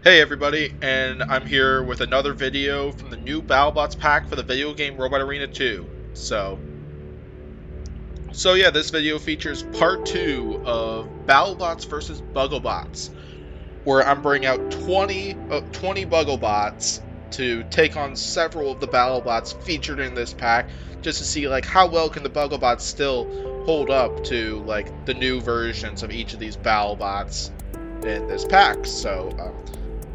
Hey everybody, and I'm here with another video from the new Battlebots pack for the video game Robot Arena 2. So yeah, this video features part 2 of Battlebots versus Bugglebots, where I'm bringing out 20 Bugglebots to take on several of the Battlebots featured in this pack, just to see like how well can the Bugglebots still hold up to like the new versions of each of these Battlebots in this pack.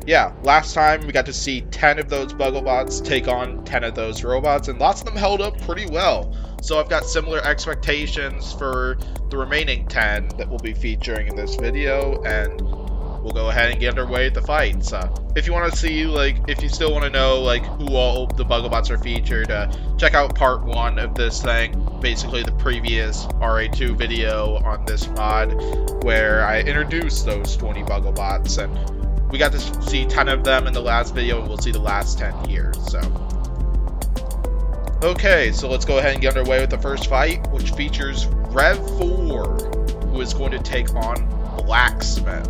Yeah, last time we got to see 10 of those Bugglebots take on 10 of those robots, and lots of them held up pretty well. So I've got similar expectations for the remaining 10 that we'll be featuring in this video, and we'll go ahead and get underway with the fights. If you want to see, if you still want to know, who all the Bugglebots are featured, check out part 1 of this thing, basically the previous RA2 video on this mod, where I introduced those 20 Bugglebots, and we got to see 10 of them in the last video, and we'll see the last 10 here, Okay, so let's go ahead and get underway with the first fight, which features Rev 4, who is going to take on Blacksmith.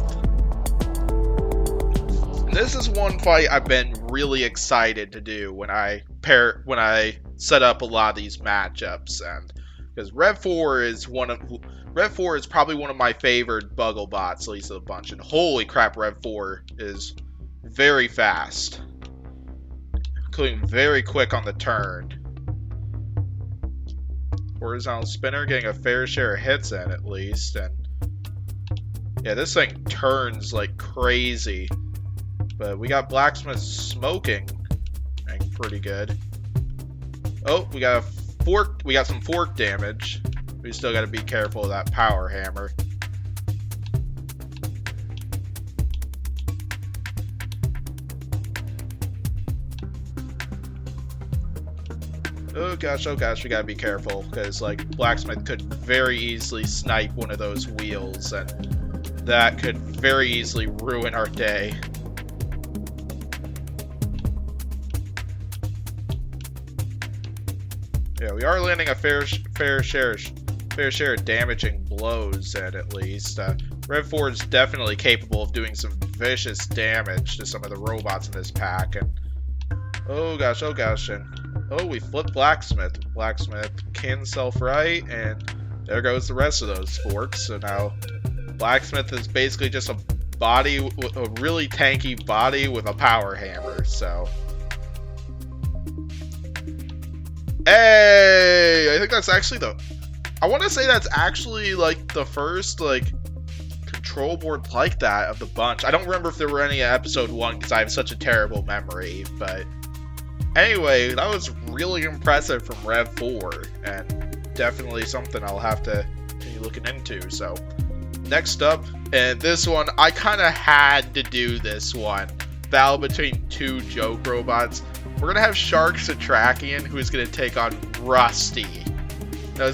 This is one fight I've been really excited to do when I set up a lot of these matchups, and because Rev 4 is probably one of my favorite Bugglebots, at least of the bunch. And holy crap, Rev 4 is very fast, including very quick on the turn. Horizontal spinner, getting a fair share of hits in at least, and yeah, this thing turns like crazy. But we got Blacksmith smoking, and pretty good. Oh, we got some fork damage. We still got to be careful of that power hammer. Oh gosh, we gotta be careful, because Blacksmith could very easily snipe one of those wheels, and that could very easily ruin our day. Yeah, we are landing a fair share of damaging blows at least. Rev 4 is definitely capable of doing some vicious damage to some of the robots in this pack, and oh gosh, and oh, we flipped Blacksmith. Blacksmith can self-right, and there goes the rest of those forks. So now Blacksmith is basically just a really tanky body with a power hammer, so. Hey! I think that's actually I want to say that's actually, the first, control board like that of the bunch. I don't remember if there were any at episode 1, because I have such a terrible memory, but anyway, that was really impressive from Rev 4, and definitely something I'll have to continue looking into. So, next up, and this one, I kind of had to do this one. Battle between two joke robots. We're gonna have Shark Satrakian, who is gonna take on Rusty.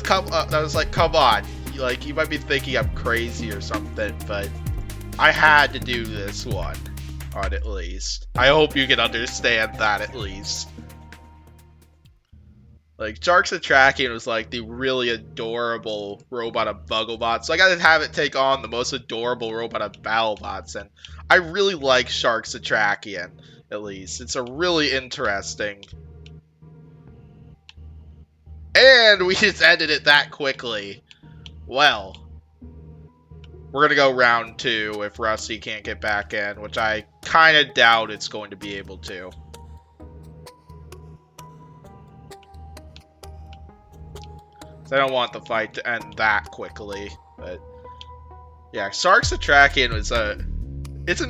Come on. You might be thinking I'm crazy or something, but I had to do this one, at least. I hope you can understand that at least. Shark Satrakian was the really adorable robot of Bugglebots, so I gotta have it take on the most adorable robot of Battlebots, and I really like Shark Satrakian, at least. It's a really interesting. And we just ended it that quickly. Well, we're gonna go round 2 if Rusty can't get back in, which I kind of doubt it's going to be able to. I don't want the fight to end that quickly, but yeah, Shark Satrakian was it was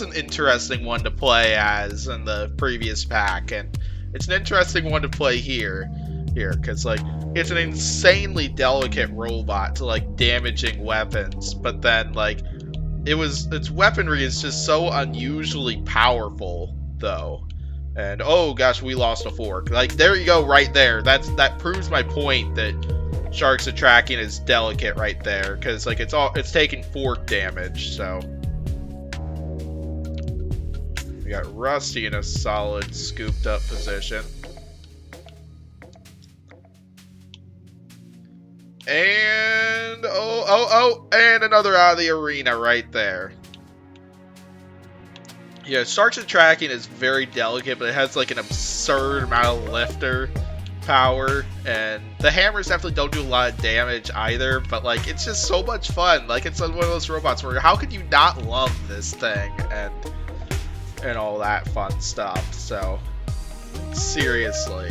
an interesting one to play as in the previous pack, and it's an interesting one to play here, because it's an insanely delicate robot to damaging weapons, but then its weaponry is just so unusually powerful though. And oh gosh, we lost a fork. There you go, right there. That proves my point that Shark Satrakian is delicate right there, because it's taking fork damage. So we got Rusty in a solid scooped up position. And and another out of the arena right there. Yeah, Shark's tracking is very delicate, but it has like an absurd amount of lifter power, and the hammers definitely don't do a lot of damage either, but like it's just so much fun. Like it's one of those robots where how could you not love this thing and all that fun stuff. So seriously,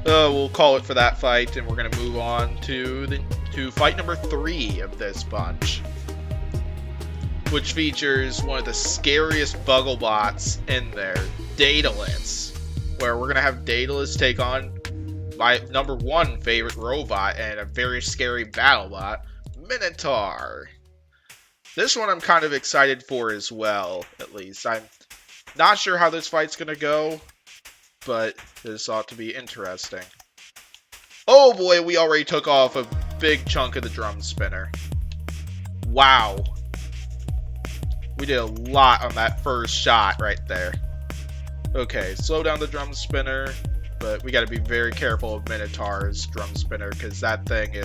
we'll call it for that fight, and we're gonna move on to fight number 3 of this bunch, which features one of the scariest Bugglebots in there, Daedalus, where we're going to have Daedalus take on my #1 favorite robot and a very scary Battlebot, Minotaur. This one I'm kind of excited for as well, at least. I'm not sure how this fight's going to go, but this ought to be interesting. Oh boy, we already took off a big chunk of the drum spinner. Wow. We did a lot on that first shot right there. Okay, slow down the drum spinner, but we got to be very careful of Minotaur's drum spinner because that thing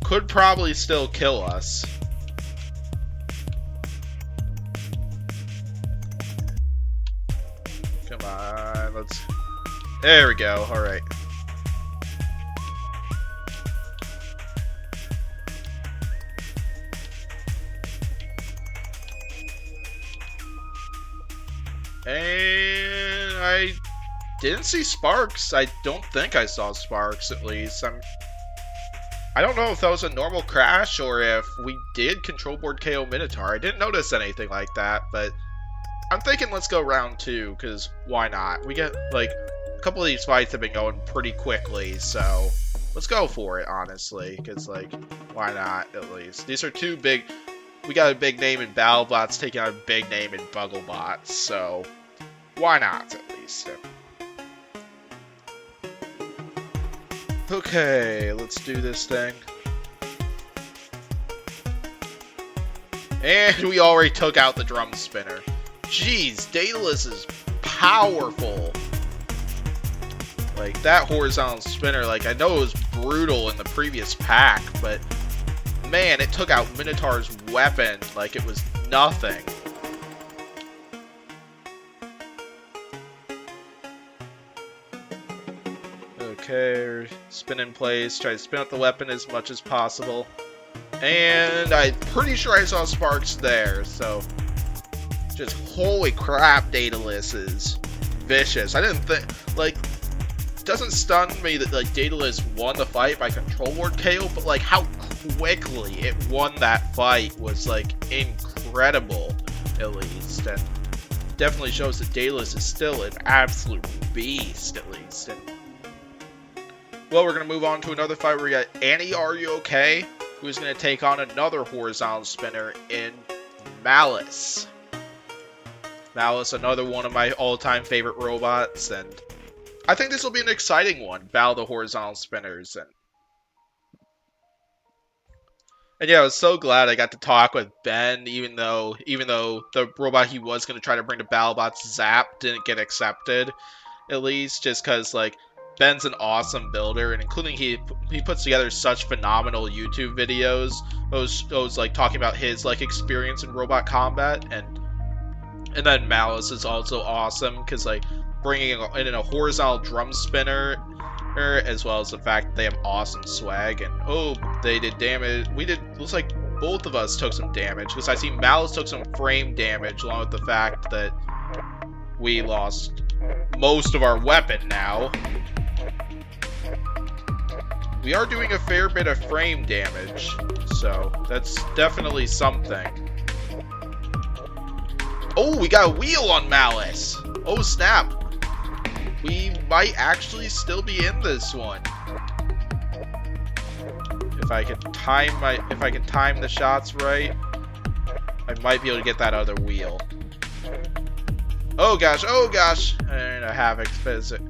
could probably still kill us. Come on, there we go. All right. And I didn't see sparks. I don't think I saw sparks, at least. I don't know if that was a normal crash or if we did control board KO Minotaur. I didn't notice anything like that, but I'm thinking let's go round 2, because why not? We get, like, a couple of these fights have been going pretty quickly, so let's go for it, honestly, because, like, why not, at least? These are 2 big... We got a big name in Battlebots taking on a big name in Bugglebots, so why not, at least? Okay, let's do this thing. And we already took out the drum spinner. Jeez, Daedalus is powerful. Like, that horizontal spinner, like, I know it was brutal in the previous pack, but... man, it took out Minotaur's weapon like it was nothing. Okay, spin in place. Try to spin out the weapon as much as possible. And I'm pretty sure I saw sparks there, so... just holy crap, Daedalus is vicious. I didn't think... like... it doesn't stun me that like Daedalus won the fight by control board KO, but like how quickly it won that fight was like incredible, at least, and definitely shows that Daedalus is still an absolute beast, at least. And well, we're gonna move on to another fight where we got Annie, Are You Okay? Who's gonna take on another horizontal spinner in Malice. Malice, another one of my all-time favorite robots, and I think this will be an exciting one. Battle of the horizontal spinners, and yeah, I was so glad I got to talk with Ben, even though the robot he was going to try to bring to Battlebots, Zap, didn't get accepted, at least, just because, like, Ben's an awesome builder, and including he puts together such phenomenal YouTube videos, those like, talking about his, like, experience in robot combat, and then Malice is also awesome, because, like, bringing in a horizontal drum spinner, as well as the fact that they have awesome swag, and oh, they did damage. Looks like both of us took some damage, because I see Malice took some frame damage, along with the fact that we lost most of our weapon now. We are doing a fair bit of frame damage, so that's definitely something. Oh, we got a wheel on Malice! Oh snap! We might actually still be in this one. If I can time the shots right, I might be able to get that other wheel. Oh gosh, oh gosh! And a Havoc physics.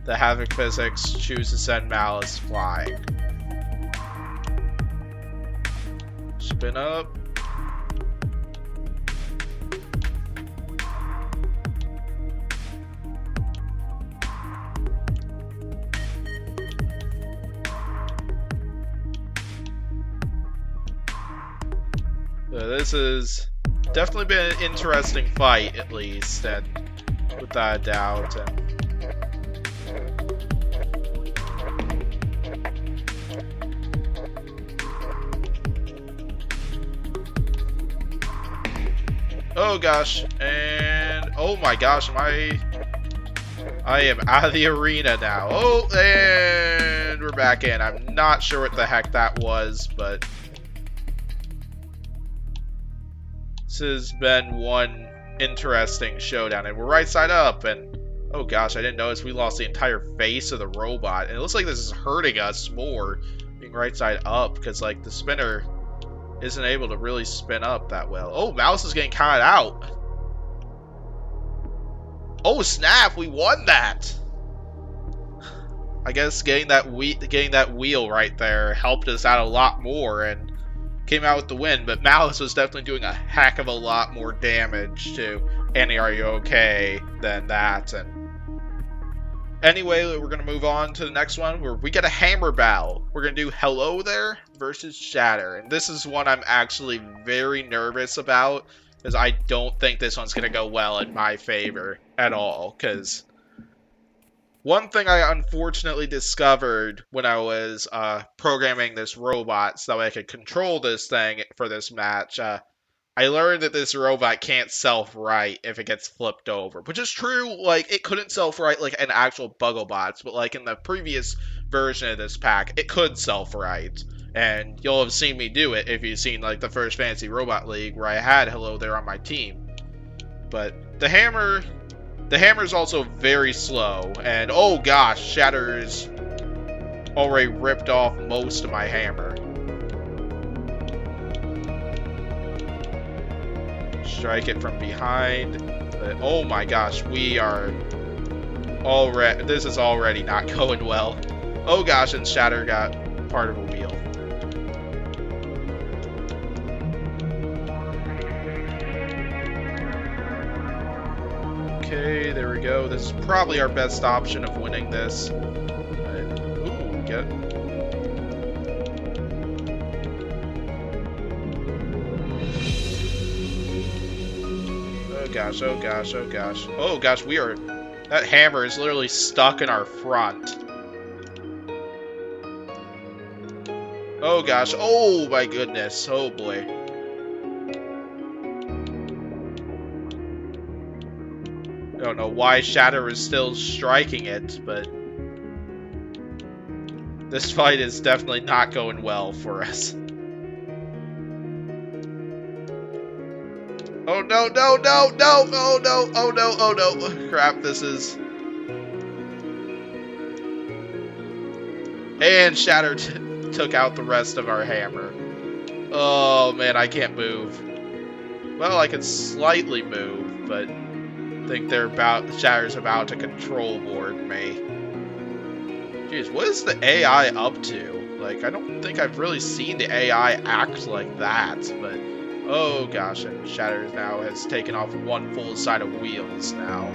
The Havoc physics choose to send Malice flying. Spin up. This is definitely been an interesting fight, at least, and without a doubt. And oh gosh, and oh my gosh, I am out of the arena now. Oh, and we're back in. I'm not sure what the heck that was, but this has been one interesting showdown, and we're right side up, and oh gosh, I didn't notice we lost the entire face of the robot, and it looks like this is hurting us more, being right side up, because like the spinner isn't able to really spin up that well. Oh, Mouse is getting caught out. Oh snap, we won that. I guess getting that wheel right there helped us out a lot more and came out with the win, but Malice was definitely doing a heck of a lot more damage to Annie, Are You Okay than that. And anyway, we're going to move on to the next one where we get a hammer battle. We're going to do Hello There versus Shatter. And this is one I'm actually very nervous about because I don't think this one's going to go well in my favor at all. Because one thing I unfortunately discovered when I was programming this robot so that I could control this thing for this match, I learned that this robot can't self-right if it gets flipped over. Which is true, like, it couldn't self-right like an actual Bugglebots, but like in the previous version of this pack, it could self-right. And you'll have seen me do it if you've seen like the first Fantasy Robot League where I had Hello There on my team. But the hammer's also very slow, and oh gosh, Shatter's already ripped off most of my hammer. Strike it from behind, but oh my gosh, this is already not going well. Oh gosh, and Shatter got part of a wheel. Okay, there we go. This is probably our best option of winning this. Ooh, get it. Oh gosh, oh gosh, oh gosh. Oh gosh, that hammer is literally stuck in our front. Oh gosh, oh my goodness, oh boy. I don't know why Shatter is still striking it, but this fight is definitely not going well for us. Oh no, no, no, no, oh no, oh no, oh no, crap, this is... And Shatter took out the rest of our hammer. Oh man, I can't move. Well, I can slightly move, but I think Shatter's about to control board me. Jeez, what is the AI up to? Like, I don't think I've really seen the AI act like that, but... Oh gosh, and Shatter now has taken off one full side of wheels now.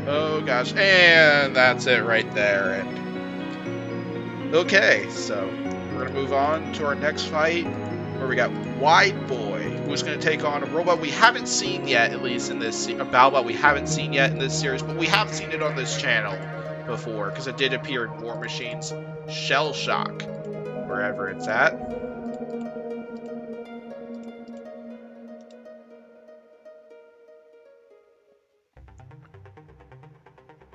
Oh gosh, and that's it right there. And okay, so we're gonna move on to our next fight, where we got Wide Boy, who's gonna take on a robot we haven't seen yet, at least in this a Battlebot we haven't seen yet in this series, but we have seen it on this channel before because it did appear in War Machine's Shell Shock, wherever it's at.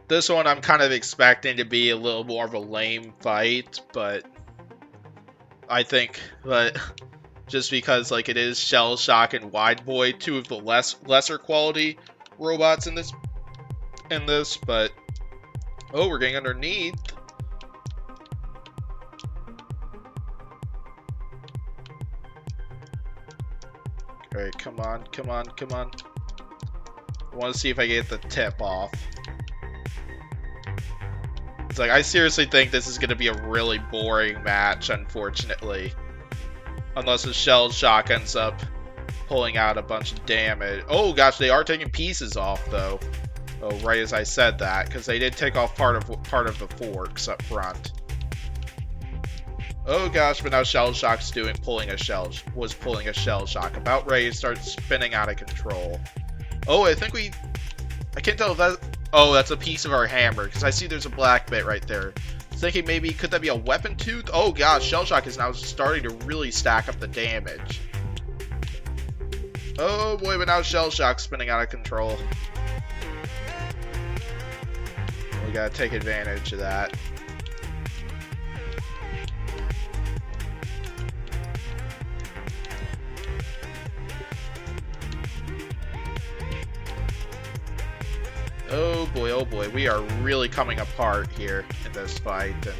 This one I'm kind of expecting to be a little more of a lame fight, but I think that just because like it is Shell Shock and Wide Boy, two of the lesser quality robots in this, but oh, we're getting underneath. Alright, come on, come on, come on. I want to see if I get the tip off. It's like, I seriously think this is going to be a really boring match, unfortunately. Unless the Shell Shock ends up pulling out a bunch of damage. Oh gosh, they are taking pieces off, though. Oh, right as I said that, because they did take off part of the forks up front. Oh gosh, but now Shell Shock's pulling a shell shock. About ready to start spinning out of control. Oh, I can't tell if that... Oh, that's a piece of our hammer, because I see there's a black bit right there. Thinking maybe, could that be a weapon tooth? Oh gosh, Shell Shock is now starting to really stack up the damage. Oh boy, but now Shell Shock's spinning out of control. We gotta take advantage of that. Oh boy, we are really coming apart here in this fight. And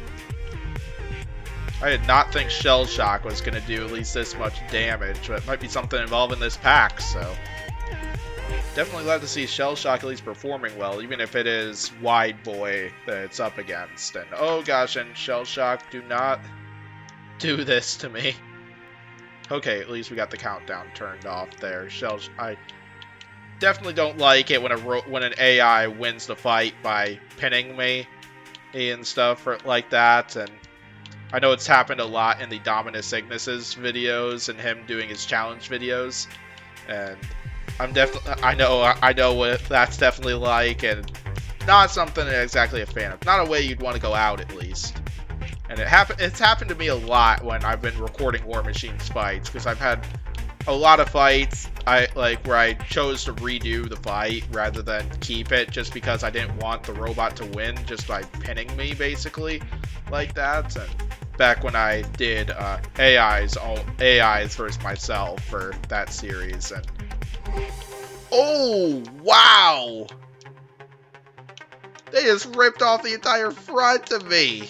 I did not think Shell Shock was going to do at least this much damage, but it might be something involving this pack, so... Definitely glad to see Shell Shock at least performing well, even if it is Wide Boy that it's up against. And oh gosh, and Shell Shock, do not do this to me. Okay, at least we got the countdown turned off there. I definitely don't like it when an AI wins the fight by pinning me and stuff like that. And I know it's happened a lot in the Dominus Ignus's videos and him doing his challenge videos. And I know what that's definitely like, and not something I'm exactly a fan of. Not a way you'd want to go out, at least. And it's happened to me a lot when I've been recording War Machine's fights, because I've had a lot of fights where I chose to redo the fight rather than keep it, just because I didn't want the robot to win just by pinning me, basically, like that. And back when I did AIs versus myself for that series. And oh wow, they just ripped off the entire front of me,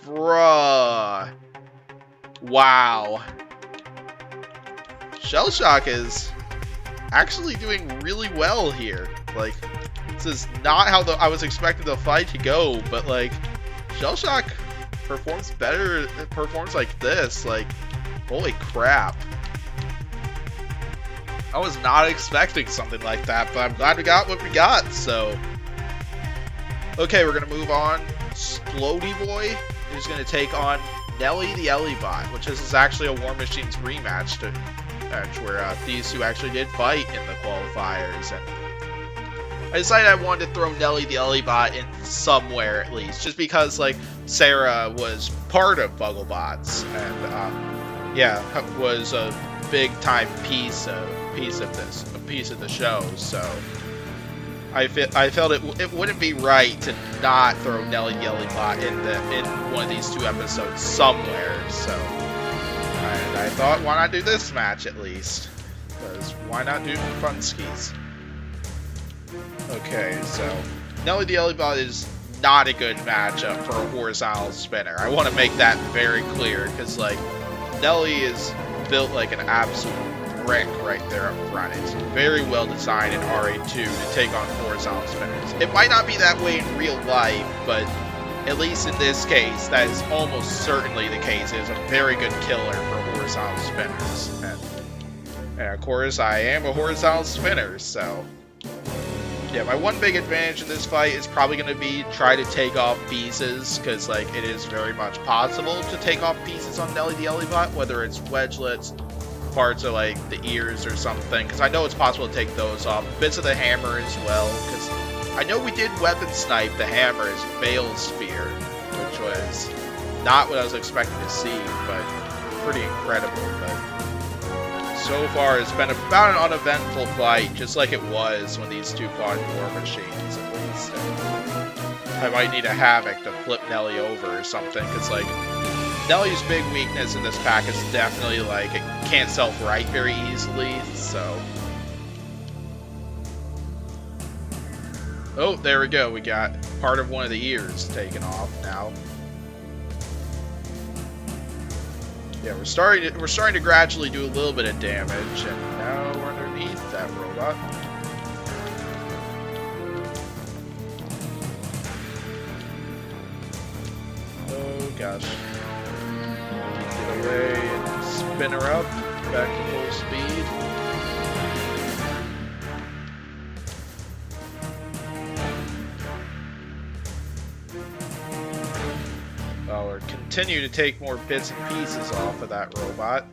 bruh. Wow. Shell Shock is actually doing really well here. Like, this is not how I was expecting the fight to go, but like, Shell Shock performs better. It performs like this. Like, holy crap. I was not expecting something like that, but I'm glad we got what we got, so. Okay, we're gonna move on. Splody Boy is gonna take on Nelly the Ellibot, which is actually a War Machine's rematch where these two actually did fight in the qualifiers, and I decided I wanted to throw Nelly the Ellibot in somewhere at least, just because like Sarah was part of Bugglebots, and yeah, was a big time piece of the show, so I felt it wouldn't be right to not throw Nelly the Ellibot in one of these two episodes somewhere, so. And I thought, why not do this match at least? Because why not do Funskis? Okay, so Nelly the Ellibot is not a good matchup for a horizontal spinner. I want to make that very clear, because like Nelly is built like an absolute brick right there up front. It's very well designed in RA2 to take on horizontal spinners. It might not be that way in real life, but at least in this case, that is almost certainly the case. It is a very good killer for horizontal spinners. And of course, I am a horizontal spinner, so. Yeah, my one big advantage in this fight is probably going to be try to take off pieces, because like it is very much possible to take off pieces on Nelly the Ellibot, whether it's wedgelets, parts of like the ears or something, because I know it's possible to take those off. Bits of the hammer as well, because I know we did weapon snipe the hammer as Bale's spear, which was not what I was expecting to see, but pretty incredible. But so far, it's been about an uneventful fight, just like it was when these two fought War Machines, at least. And I might need a Havoc to flip Nelly over or something, because like Nelly's big weakness in this pack is definitely like it can't self-right very easily, so. Oh, there we go. We got part of one of the ears taken off now. Yeah, we're starting to gradually do a little bit of damage, and now we're underneath that robot. Oh gosh. Get away and spin her up back to full speed. We're continue to take more bits and pieces off of that robot.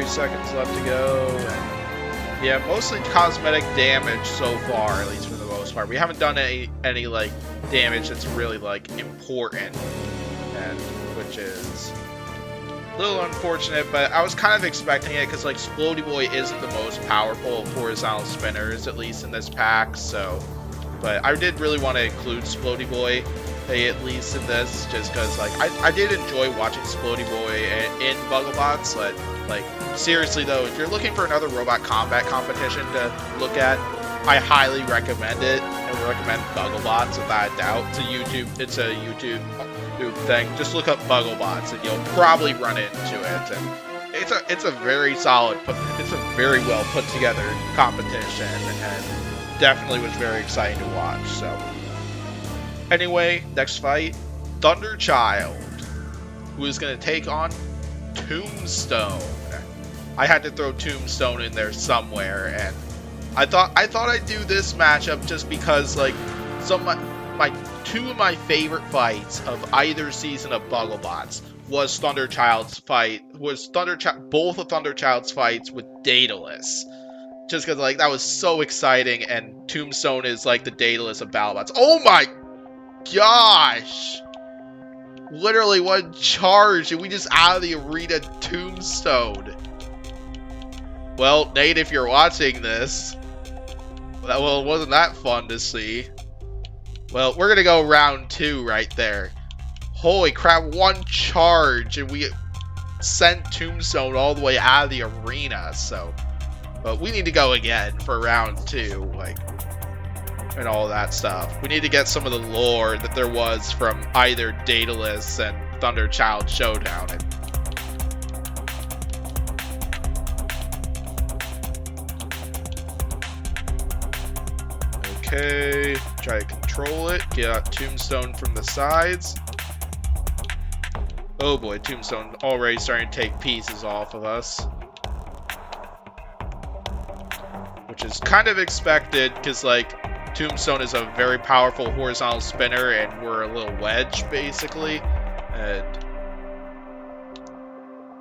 Seconds left to go. And yeah, mostly cosmetic damage so far, at least for the most part. We haven't done any like damage that's really like important, and which is a little unfortunate. But I was kind of expecting it because like Splody Boy isn't the most powerful of horizontal spinners, at least in this pack. So, but I did really want to include Splody Boy at least in this, just because like I did enjoy watching Splody Boy in Bugglebots. But like seriously though, if you're looking for another robot combat competition to look at, I highly recommend it. I would recommend Bugglebots without a doubt. It's a YouTube thing. Just look up Bugglebots and you'll probably run into it. And it's a very solid, it's a very well put together competition, and definitely was very exciting to watch. So anyway, next fight, Thunderchild, who is going to take on Tombstone. I had to throw Tombstone in there somewhere, and I thought I'd do this matchup just because like two of my favorite fights of either season of Bugglebots was both of Thunderchild's fights with Daedalus. Just because like that was so exciting, and Tombstone is like the Daedalus of Battlebots. Oh my gosh! Literally one charge and we just out of the arena Tombstone. Well, Nate, if you're watching this, well, wasn't that fun to see? Well, we're gonna go round 2 right there. Holy crap, one charge and we sent Tombstone all the way out of the arena. So, but we need to go again for round 2, like, and all that stuff. We need to get some of the lore that there was from either Daedalus and Thunderchild Showdown. And okay, try to control it. Get out Tombstone from the sides. Oh boy, Tombstone already starting to take pieces off of us, which is kind of expected because like Tombstone is a very powerful horizontal spinner and we're a little wedge basically. And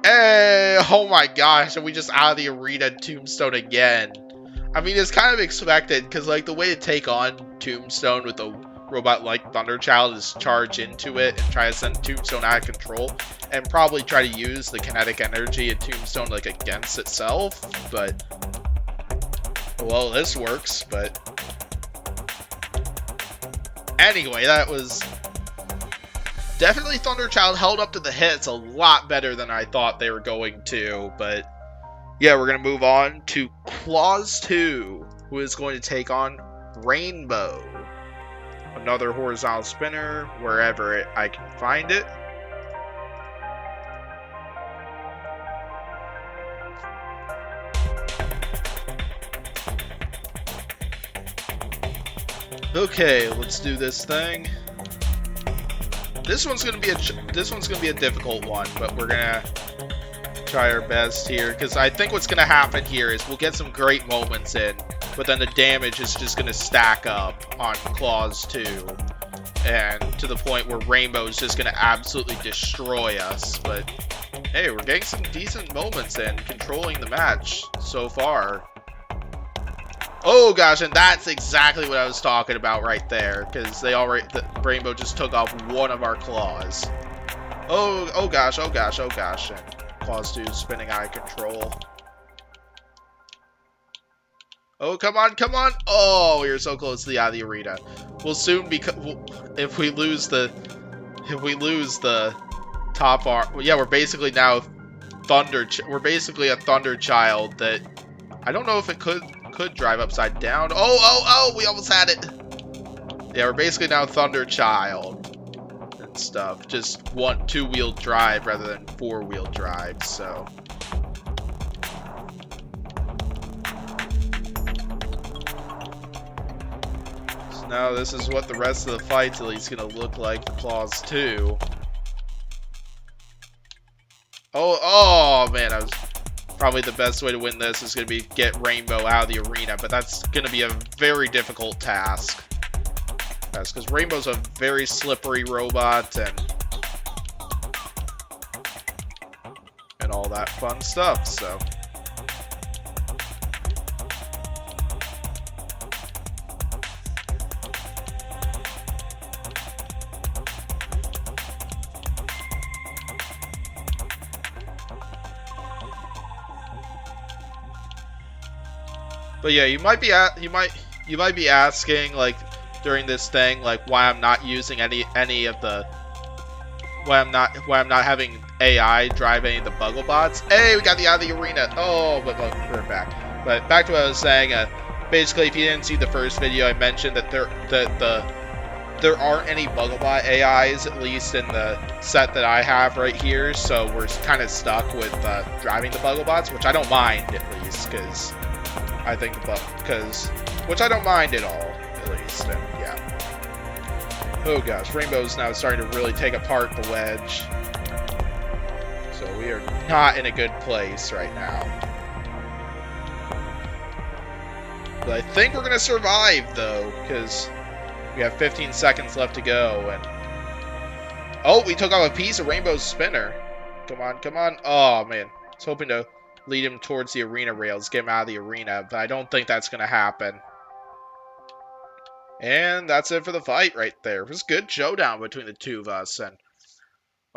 hey, oh my gosh, and we just out of the arena Tombstone again. I mean, it's kind of expected because like the way to take on Tombstone with a robot like Thunderchild is charge into it and try to send Tombstone out of control and probably try to use the kinetic energy of Tombstone like against itself. But well, this works. But anyway, that was definitely Thunderchild held up to the hits a lot better than I thought they were going to. But yeah, we're going to move on to Claws 2, who is going to take on Rainbow. Another horizontal spinner, wherever I can find it. Okay, let's do this thing. This one's gonna be a difficult one, but we're gonna try our best here, because I think what's gonna happen here is we'll get some great moments in, but then the damage is just gonna stack up on Claws 2, and to the point where Rainbow is just gonna absolutely destroy us. But hey, we're getting some decent moments in, controlling the match so far. Oh gosh, and that's exactly what I was talking about right there, because the Rainbow just took off one of our claws. Oh gosh, oh gosh, oh gosh, and Claws 2 spinning out of control. Oh, come on, come on! Oh, we were so close to the out of the arena. We'll soon be, if we lose the top arm, well, yeah, we're basically now we're basically a Thunderchild that I don't know if it could drive upside down. Oh, we almost had it. Yeah, we're basically now Thunderchild and stuff. Just two-wheel drive rather than four-wheel drive, so. So now this is what the rest of the fight's at least gonna look like for Claws 2. Oh man, I was probably the best way to win this is going to be get Rainbow out of the arena, but that's going to be a very difficult task. That's because Rainbow's a very slippery robot and all that fun stuff, so. But yeah, you might be asking like during this thing like why I'm not using any of the why I'm not having AI drive any of the Bugglebots. Hey, we got the out of the arena. Oh, but we're back. But back to what I was saying. Basically, if you didn't see the first video, I mentioned that there aren't any Bugglebot AIs, at least in the set that I have right here. So we're kind of stuck with driving the Bugglebots, which I don't mind at least, because I think which I don't mind at all, at least, and yeah. Oh gosh, Rainbow's now starting to really take apart the Wedge. So we are not in a good place right now. But I think we're gonna survive though, because we have 15 seconds left to go, and oh, we took off a piece of Rainbow's spinner. Come on, come on. Oh man, I was hoping to lead him towards the arena rails, get him out of the arena, but I don't think that's going to happen. And that's it for the fight right there. It was a good showdown between the two of us. And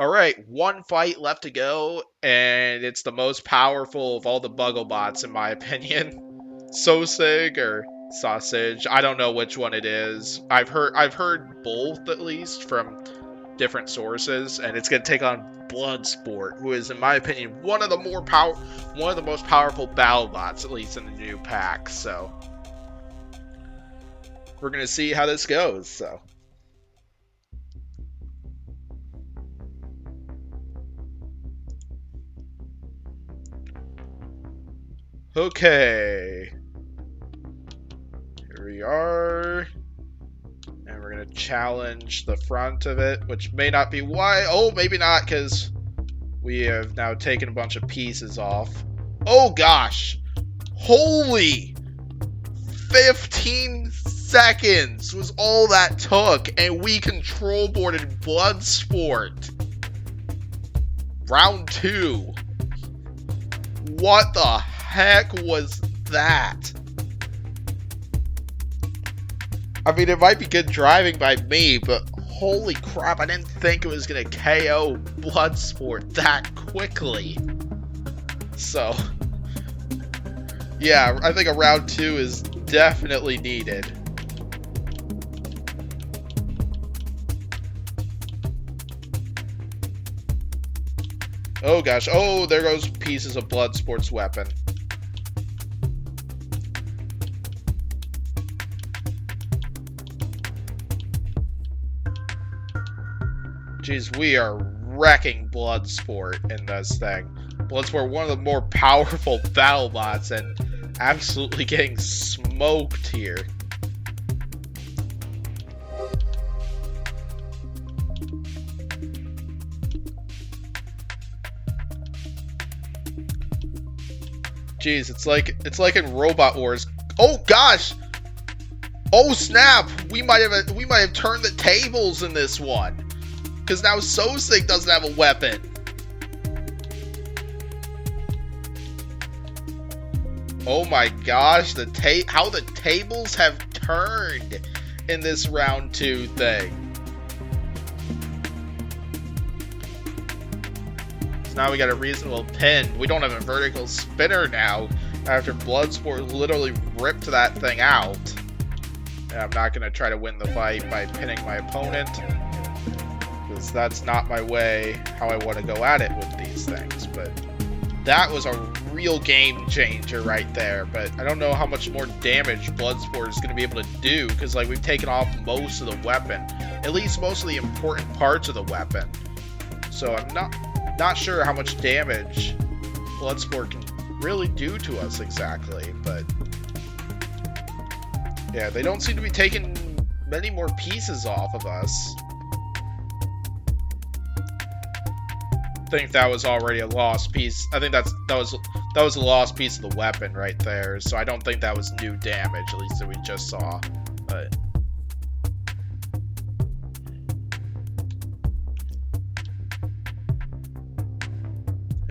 alright, one fight left to go, and it's the most powerful of all the Bugglebots in my opinion. Sosig or Sausage, I don't know which one it is. I've heard both at least from different sources, and it's going to take on Bloodsport, who is, in my opinion, one of the most powerful Battlebots, at least in the new pack. So we're gonna see how this goes. So okay, here we are. And we're going to challenge the front of it, which may not be why. Oh, maybe not, because we have now taken a bunch of pieces off. Oh, gosh. Holy 15 seconds was all that took, and we control boarded Bloodsport. Round 2. What the heck was that? I mean, it might be good driving by me, but holy crap, I didn't think it was going to KO Bloodsport that quickly. So, yeah, I think a round 2 is definitely needed. Oh gosh, oh, there goes pieces of Bloodsport's weapon. Jeez, we are wrecking Bloodsport in this thing. Bloodsport, one of the more powerful Battlebots, and absolutely getting smoked here. Jeez, it's like in Robot Wars. Oh gosh! Oh snap! We might have turned the tables in this one. Because now Sosig doesn't have a weapon. Oh my gosh, how the tables have turned in this round 2 thing. So now we got a reasonable pin. We don't have a vertical spinner now after Bloodsport literally ripped that thing out. And I'm not going to try to win the fight by pinning my opponent, because that's not my way how I want to go at it with these things. But that was a real game changer right there. But I don't know how much more damage Bloodsport is going to be able to do, because like we've taken off most of the weapon, at least most of the important parts of the weapon. So I'm not sure how much damage Bloodsport can really do to us exactly. But yeah, they don't seem to be taking many more pieces off of us. think that was already a lost piece. I think that was a lost piece of the weapon right there. So I don't think that was new damage, at least that we just saw. But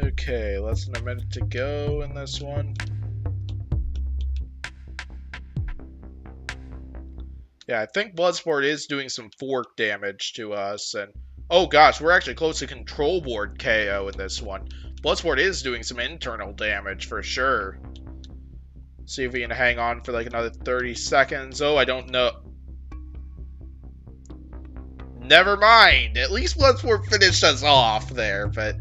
okay, less than a minute to go in this one. Yeah, I think Bloodsport is doing some fork damage to us, and oh gosh, we're actually close to control board KO in this one. Bloodsport is doing some internal damage for sure. See if we can hang on for like another 30 seconds. Oh, I don't know. Never mind. At least Bloodsport finished us off there, but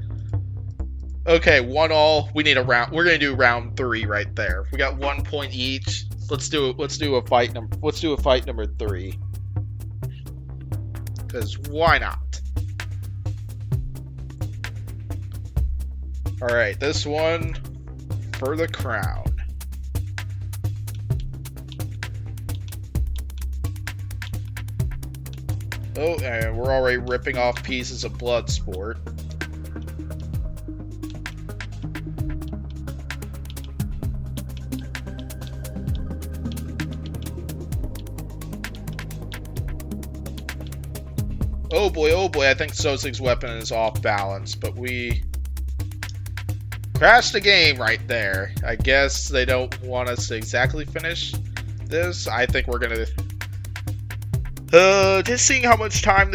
okay, 1-1. We need a round. We're gonna do round 3 right there. We got 1 point each. Let's do a fight number 3. Because why not? Alright, this one for the crown. Oh, and we're already ripping off pieces of Bloodsport. Oh boy, I think Sosig's weapon is off balance, but we crashed the game right there. I guess they don't want us to exactly finish this. I think we're gonna just seeing how much time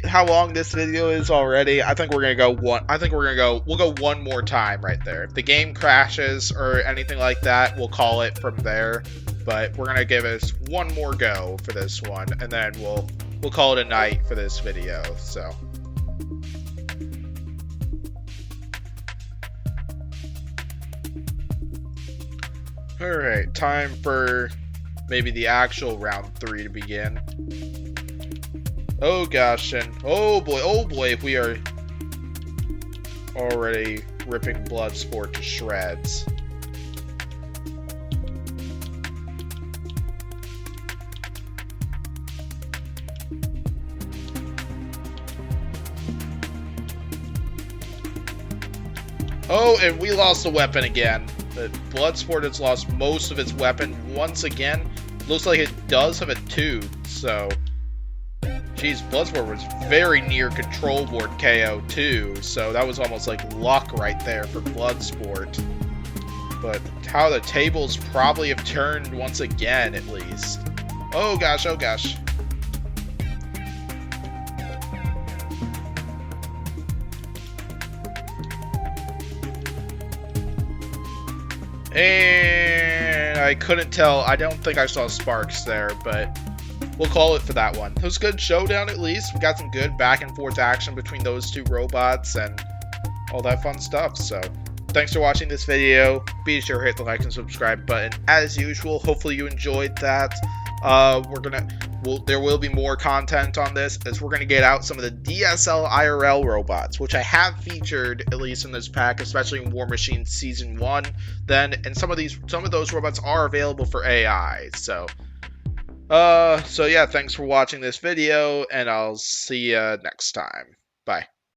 how long this video is already. I think we're gonna go we'll go one more time right there. If the game crashes or anything like that, we'll call it from there. But we're gonna give us one more go for this one, and then we'll call it a night for this video. So alright, time for maybe the actual round 3 to begin. Oh gosh, and oh boy, we are already ripping Bloodsport to shreds. Oh, and we lost the weapon again. The Bloodsport has lost most of its weapon once again. Looks like it does have a tooth, so... Geez, Bloodsport was very near control board KO too, so that was almost like luck right there for Bloodsport. But how the tables probably have turned once again, at least. Oh gosh, oh gosh. And I couldn't tell. I don't think I saw sparks there, but we'll call it for that one. It was a good showdown at least. We got some good back and forth action between those two robots and all that fun stuff. So thanks for watching this video. Be sure to hit the like and subscribe button as usual. Hopefully you enjoyed that. There will be more content on this as we're gonna get out some of the DSL IRL robots, which I have featured at least in this pack, especially in War Machine Season 1. And some of those robots are available for AI. So yeah, thanks for watching this video, and I'll see you next time. Bye.